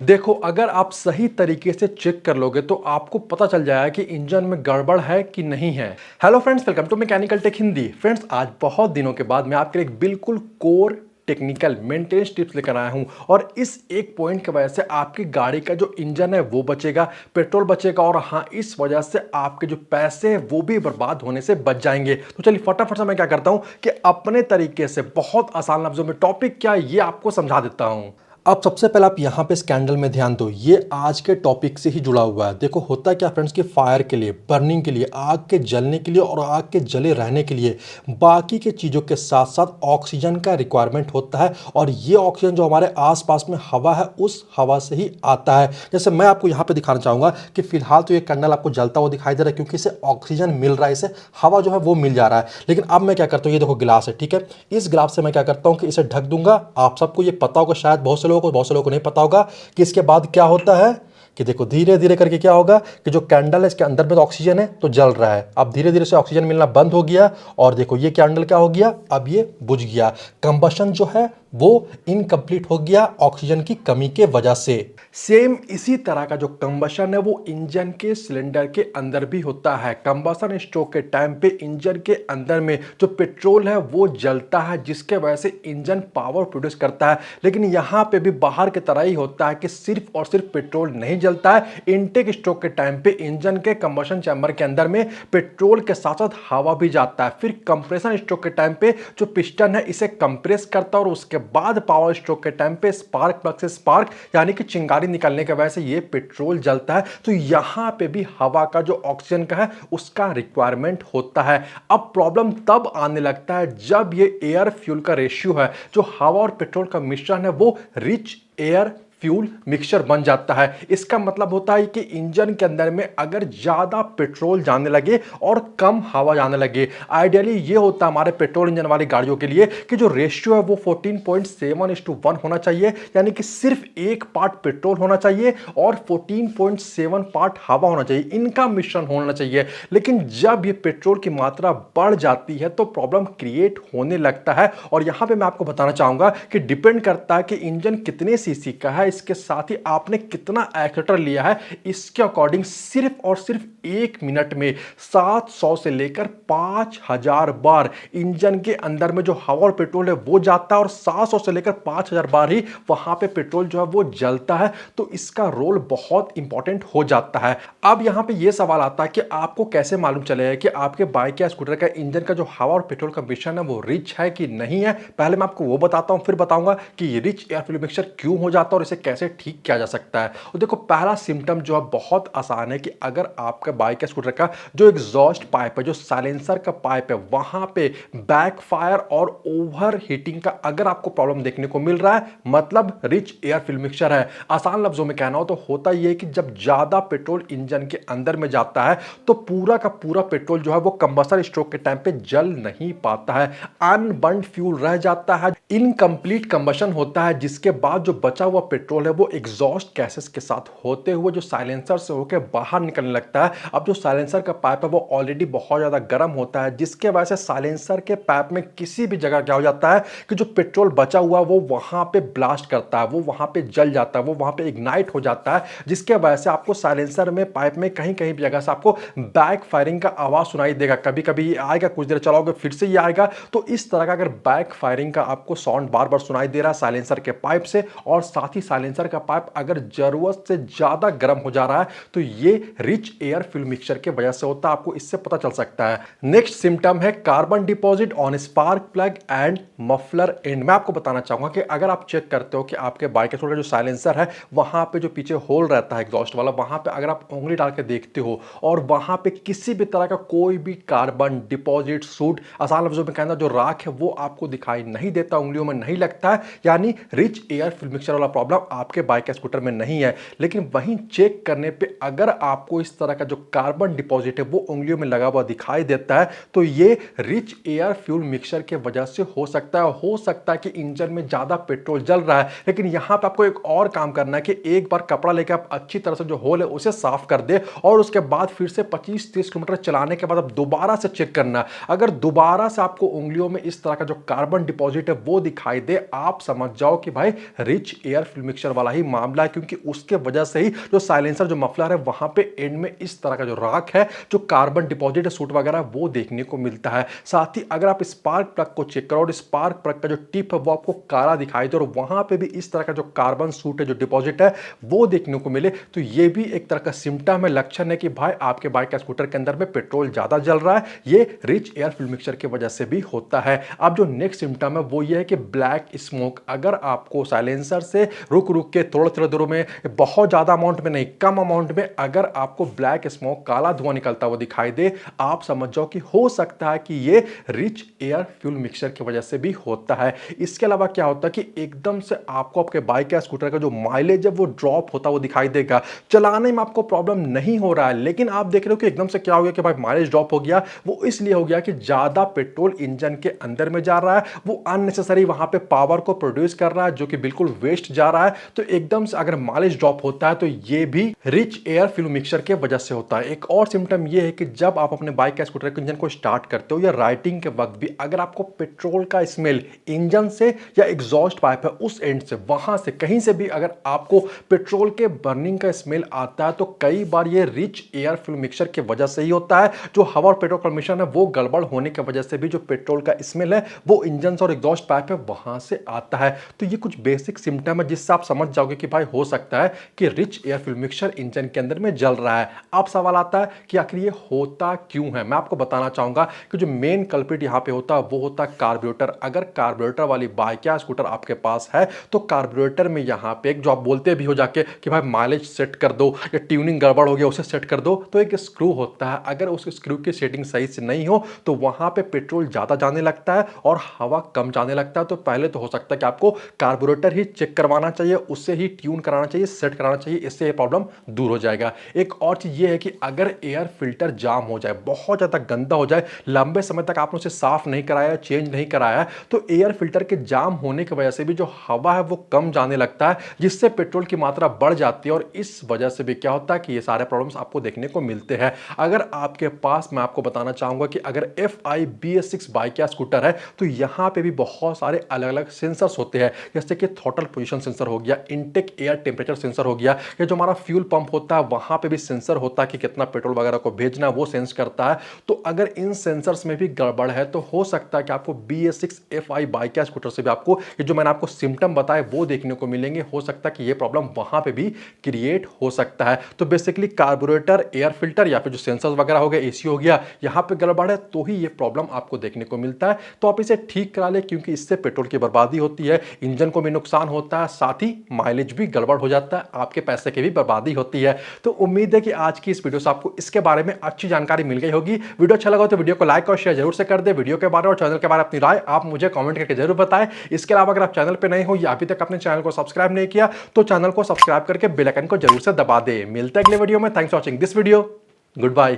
देखो, अगर आप सही तरीके से चेक कर लोगे तो आपको पता चल जाएगा कि इंजन में गड़बड़ है कि नहीं है। Hello friends, welcome to mechanical tech Hindi. Friends, आज बहुत दिनों के बाद मैं आपके लिए एक बिल्कुल कोर टेक्निकल मेंटेनेंस टिप्स लेकर आया हूं और इस एक पॉइंट की वजह से आपकी गाड़ी का जो इंजन है वो बचेगा, पेट्रोल बचेगा और हाँ, इस वजह से आपके जो पैसे हैं वो भी बर्बाद होने से बच जाएंगे। तो चलिए फटाफट से मैं क्या करता हूं कि अपने तरीके से बहुत आसान लफ्जों में टॉपिक क्या है ये आपको समझा देता हूं। अब सबसे पहले आप यहाँ पे स्कैंडल में ध्यान दो, ये आज के टॉपिक से ही जुड़ा हुआ है। देखो होता क्या फ्रेंड्स कि फायर के लिए, बर्निंग के लिए, आग के जलने के लिए और आग के जले रहने के लिए बाकी के चीज़ों के साथ साथ ऑक्सीजन का रिक्वायरमेंट होता है और ये ऑक्सीजन जो हमारे आसपास में हवा है उस हवा से ही आता है। जैसे मैं आपको यहाँ पे दिखाना चाहूँगा कि फिलहाल तो ये कैंडल आपको जलता हुआ दिखाई दे रहा है क्योंकि इसे ऑक्सीजन मिल रहा है, इसे हवा जो है वो मिल जा रहा है। लेकिन अब मैं क्या करता हूँ, ये देखो गिलास है, ठीक है, इस गिलास से मैं क्या करता हूँ कि इसे ढक दूंगा। आप सबको ये पता होगा, शायद बहुत से लोगों को नहीं पता होगा कि इसके बाद क्या होता है कि देखो धीरे धीरे करके क्या होगा कि जो कैंडल है इसके अंदर में तो ऑक्सीजन है तो जल रहा है। अब धीरे धीरे से ऑक्सीजन मिलना बंद हो गया और देखो ये कैंडल क्या हो गया, अब ये बुझ गया। कंबशन जो है वो इनकम्प्लीट हो गया ऑक्सीजन की कमी के वजह से। सेम इसी तरह का जो कंबशन है वो इंजन के सिलेंडर के अंदर भी होता है। कंबशन स्ट्रोक के टाइम पे इंजन के अंदर में जो पेट्रोल है वो जलता है जिसके वजह से इंजन पावर प्रोड्यूस करता है। लेकिन यहां पे भी बाहर की तरह ही होता है कि सिर्फ और सिर्फ पेट्रोल नहीं जलता है। इनटेक स्ट्रोक के टाइम पे इंजन के कंबशन चैम्बर के अंदर में पेट्रोल के साथ साथ हवा भी जाता है। फिर कंप्रेशन स्ट्रोक के टाइम पे जो पिस्टन है इसे कंप्रेस करता है और उसके बाद पावर स्ट्रोक के टाइम पे स्पार्क प्लग से स्पार्क यानी कि चिंगारी निकलने की वजह से ये पेट्रोल जलता है। तो यहां पे भी हवा का जो ऑक्सीजन का है उसका रिक्वायरमेंट होता है। अब प्रॉब्लम तब आने लगता है जब ये एयर फ्यूल का रेशियो है, जो हवा और पेट्रोल का मिश्रण है वो रिच एयर फ्यूल मिक्सचर बन जाता है। इसका मतलब होता है कि इंजन के अंदर में अगर ज्यादा पेट्रोल जाने लगे और कम हवा जाने लगे, आइडियली ये होता है हमारे पेट्रोल इंजन वाली गाड़ियों के लिए कि जो रेशियो है वो 14.7:1 होना चाहिए, यानी कि सिर्फ एक पार्ट पेट्रोल होना चाहिए और 14.7 पार्ट हवा होना चाहिए, इनका मिश्रण होना चाहिए। लेकिन जब ये पेट्रोल की मात्रा बढ़ जाती है तो प्रॉब्लम क्रिएट होने लगता है और यहां पे मैं आपको बताना चाहूंगा कि डिपेंड करता है कि इंजन कितने सीसी का है, इसके साथ ही आपने कितना एक्सीलरेटर लिया है, इसके अकॉर्डिंग सिर्फ और सिर्फ 1 मिनट में 700 से लेकर 5000 बार इंजन के अंदर में जो हवा और पेट्रोल है वो जाता है और 700 से लेकर 5000 बार ही वहां पे पेट्रोल जो है वो जलता है। तो इसका रोल बहुत इंपॉर्टेंट हो जाता है। अब यहां पे ये सवाल आता है कि आपको कैसे मालूम चलेगा कि आपके बाइक या स्कूटर का इंजन का जो हवा और पेट्रोल का मिश्रण है वो रिच है कि नहीं है। पहले मैं आपको वो बताता हूं, फिर बताऊंगा कि रिच एयर फ्यूल मिक्सचर क्यों हो जाता है और इसे कैसे ठीक किया जा सकता है। और देखो पहला सिम्टम जो है बहुत आसान है कि अगर आपका बाइक या स्कूटर का जो एग्जॉस्ट पाइप है, जो साइलेंसर का पाइप है, वहां पे बैकफायर और ओवर हीटिंग का अगर आपको प्रॉब्लम देखने को मिल रहा है, मतलब रिच एयर फ्यूल मिक्सचर है। आसान लफ्जों में कहना हो तो होता यह है कि जब ज्यादा पेट्रोल इंजन के अंदर में जाता है तो पूरा का पूरा पेट्रोल जो है वो कंबशन स्ट्रोक के टाइम पे जल नहीं पाता है, अनबर्न्ड फ्यूल रह जाता है, इनकंप्लीट कंबशन होता है, जिसके बाद जो बचा हुआ पेट्रोल है वो एग्जॉस्ट गैसेस के साथ होते हुए जो साइलेंसर से होकर बाहर निकलने लगता है। अब जो साइलेंसर का पाइप है वो ऑलरेडी बहुत ज्यादा गर्म होता है, जिसके वजह से साइलेंसर के पाइप में किसी भी जगह क्या हो जाता है कि जो पेट्रोल बचा हुआ वो वहां पे ब्लास्ट करता है, वो वहां पे जल जाता है, वो वहां पे इग्नाइट हो जाता है, जिसके वजह से आपको साइलेंसर में पाइप में कहीं कहीं भी जगह से आपको बैक फायरिंग का आवाज सुनाई देगा। कभी कभी आएगा, कुछ देर चलाओगे फिर से ये आएगा। तो इस तरह का अगर बैक फायरिंग का आपको साउंड बार बार सुनाई दे रहा है साइलेंसर के पाइप से और साथ ही साइलेंसर का पाइप अगर जरूरत से ज्यादा गर्म हो जा रहा है तो ये रिच एयर फ्यूल मिक्सचर की वजह से होता है, आपको इससे पता चल सकता है। नेक्स्ट सिम्टम है carbon deposit on spark plug and muffler and. मैं आपको बताना चाहूंगा कि अगर आप चेक करते हो कि आपके बाइक के जो साइलेंसर है वहां पे जो पीछे होल रहता है एग्जॉस्ट वाला, वहां पे अगर आप उंगली डाल के देखते हो और वहां पे किसी भी तरह का कोई भी कार्बन डिपॉजिट सूट, आसान लफ्जों में कहना जो राख है वो आपको दिखाई नहीं देता, उंगलियों में नहीं लगता है, यानी रिच एयर फ्यूल मिक्सचर वाला प्रॉब्लम आपके बाइक या स्कूटर में नहीं है। लेकिन वहीं चेक करने पे अगर आपको इस तरह का जो कार्बन डिपॉजिट है वो उंगलियों में लगा हुआ दिखाई देता है तो ये रिच एयर फ्यूल मिक्सचर के वजह से हो सकता है। हो सकता है कि इंजन में ज्यादा पेट्रोल जल रहा है, लेकिन यहां पे आपको एक और काम करना है कि एक बार कपड़ा लेकर आप अच्छी तरह से जो होल है उसे साफ कर दे और उसके बाद फिर से 25-30 किलोमीटर चलाने के बाद आप दोबारा से चेक करना। अगर दोबारा से आपको उंगलियों में इस तरह का जो कार्बन डिपॉजिट है वो दिखाई दे, आप समझ जाओ कि भाई rich air fuel mixture mixture वाला ही मामला है, क्योंकि उसके वजह से ही जो साइलेंसर जो मफलर है वहां पे एंड में इस तरह का जो राख है, जो कार्बन डिपॉजिट सूट वगैरह वो देखने को मिलता है। साथ ही अगर आप स्पार्क प्लग को चेक करो और स्पार्क प्लग का जो टिप है वो आपको काला दिखाई दे और वहां पे भी इस तरह का जो कार्बन सूट है, जो डिपॉजिट है वो देखने को मिले, तो ये भी एक तरह का सिम्टम है, लक्षण है कि भाई आपके बाइक या स्कूटर के अंदर में पेट्रोल ज्यादा जल रहा है। ये रिच एयर फ्यूल मिक्सचर की वजह से भी होता है। अब जो नेक्स्ट सिम्टम है वो ये है कि ब्लैक स्मोक। अगर आपको साइलेंसर से रुक रुक के थोड़े थोड़े दूरों में, बहुत ज्यादा अमाउंट में नहीं, कम अमाउंट में अगर आपको ब्लैक स्मोक, काला धुआं निकलता हुआ दिखाई दे, आप समझ जाओ कि हो सकता है कि ये रिच एयर फ्यूल मिक्सचर की वजह से भी होता है। इसके अलावा क्या होता है कि एकदम से आपको आपके बाइक या स्कूटर का जो माइलेज है वो ड्रॉप होता हुआ दिखाई देगा। चलाने में आपको प्रॉब्लम नहीं हो रहा है, लेकिन आप देख रहे हो कि एकदम से क्या हो गया कि भाई माइलेज ड्रॉप हो गया। वो इसलिए हो गया कि ज्यादा पेट्रोल इंजन के अंदर में जा रहा है, वो अननेसेसरी वहां पे पावर को प्रोड्यूस कर रहा है जो कि बिल्कुल वेस्ट जा रहा है। तो एकदम से अगर माइलेज ड्रॉप होता है तो ये भी रिच एयर फ्यूल मिक्सचर के वजह से होता है। एक और सिम्टम ये है कि जब आप अपने बाइक या स्कूटर के इंजन को स्टार्ट करते हो या राइडिंग के वक्त भी अगर आपको पेट्रोल का स्मेल इंजन से या एग्जॉस्ट पाइप है उस एंड से, वहां से कहीं से भी अगर आपको पेट्रोल के बर्निंग का स्मेल आता है, तो कई बार ये रिच एयर फ्यूल मिक्सचर की वजह से ही होता है। जो हवा और पेट्रोल का मिश्रण है वो गड़बड़ होने की वजह से भी जो पेट्रोल का स्मेल है वो इंजन और एग्जॉस्ट पाइप है वहां से आता है। तो ये कुछ बेसिक सिम्टम है जिससे आप समझ जाओगे कि भाई हो सकता है कि rich air fuel mixture engine के अंदर में जल रहा है। अब सवाल आता है कि आखिर ये होता क्यों है। मैं आपको बताना चाहूंगा कि जो मेन कल्प्रिट यहां पे होता है वो होता है कार्बोरेटर। अगर कार्बोरेटर वाली बाइक या स्कूटर आपके पास है तो कार्बोरेटर में यहां पे एक जो आप बोलते भी हो जाके कि भाई माइलेज सेट कर दो या ट्यूनिंग गड़बड़ हो गया उसे सेट कर दो, तो एक स्क्रू होता है। अगर उस स्क्रू की सेटिंग सही से नहीं हो तो वहां पे पेट्रोल ज्यादा जाने लगता है और हवा कम जाने लगता है। तो पहले तो हो सकता है कि आपको कार्बोरेटर ही चेक करवाना चाहिए, उससे ही ट्यून कराना चाहिए, सेट कराना चाहिए, इससे ये प्रॉब्लम दूर हो जाएगा। एक और चीज ये है कि अगर एयर फिल्टर जाम हो जाए, बहुत ज्यादा गंदा हो जाए, लंबे समय तक आपने उसे साफ नहीं कराया, चेंज नहीं कराया, तो एयर फिल्टर के जाम होने की वजह से भी जो हवा है वो कम जाने लगता है, जिससे पेट्रोल की मात्रा बढ़ जाती है और इस वजह से भी क्या होता है कि ये सारे प्रॉब्लम्स आपको देखने को मिलते हैं। अगर आपके पास, मैं आपको बताना चाहूंगा कि अगर FI BS6 बाइक या स्कूटर है तो यहां पे भी बहुत सारे अलग अलग सेंसर्स होते हैं, जैसे कि थ्रॉटल पोजीशन सेंसर हो गया, इनटेक एयर टेंपरेचर सेंसर हो गया, या जो हमारा फ्यूल पंप होता है वहां पे भी सेंसर होता है कि कितना पेट्रोल वगैरह को भेजना वो सेंस करता है। तो अगर इन सेंसर्स में भी गड़बड़ है तो हो सकता है कि आपको BS6 FI बाइक या स्कूटर से भी आपको ये जो मैंने आपको सिम्टम बताए वो देखने को मिलेंगे। हो सकता है कि ये प्रॉब्लम वहां पे भी क्रिएट हो सकता है। तो बेसिकली कार्बोरेटर, एयर फिल्टर या फिर जो सेंसर्स वगैरह हो गए, AC हो गया, यहां पे गड़बड़ है तो ही ये प्रॉब्लम आपको देखने को मिलता है। तो आप इसे ठीक करा ले, क्योंकि इससे पेट्रोल की बर्बादी होती है, इंजन को भी नुकसान होता है, साथ ही माइलेज भी गड़बड़ हो जाता है, आपके पैसे की भी बर्बादी होती है। तो उम्मीद है कि आज की इस वीडियो से आपको इसके बारे में अच्छी जानकारी मिल गई होगी। वीडियो अच्छा लगा तो वीडियो को लाइक और शेयर जरूर से कर दे। वीडियो के बारे और चैनल के बारे में अपनी राय आप मुझे कमेंट करके जरूर बताएं। इसके अलावा अगर आप चैनल पे नए हो या अभी तक अपने चैनल को सब्सक्राइब नहीं किया तो चैनल को सब्सक्राइब करके बेल आइकन को जरूर से दबा दे। मिलते हैं अगले वीडियो में। Thanks for watching this video. Good bye.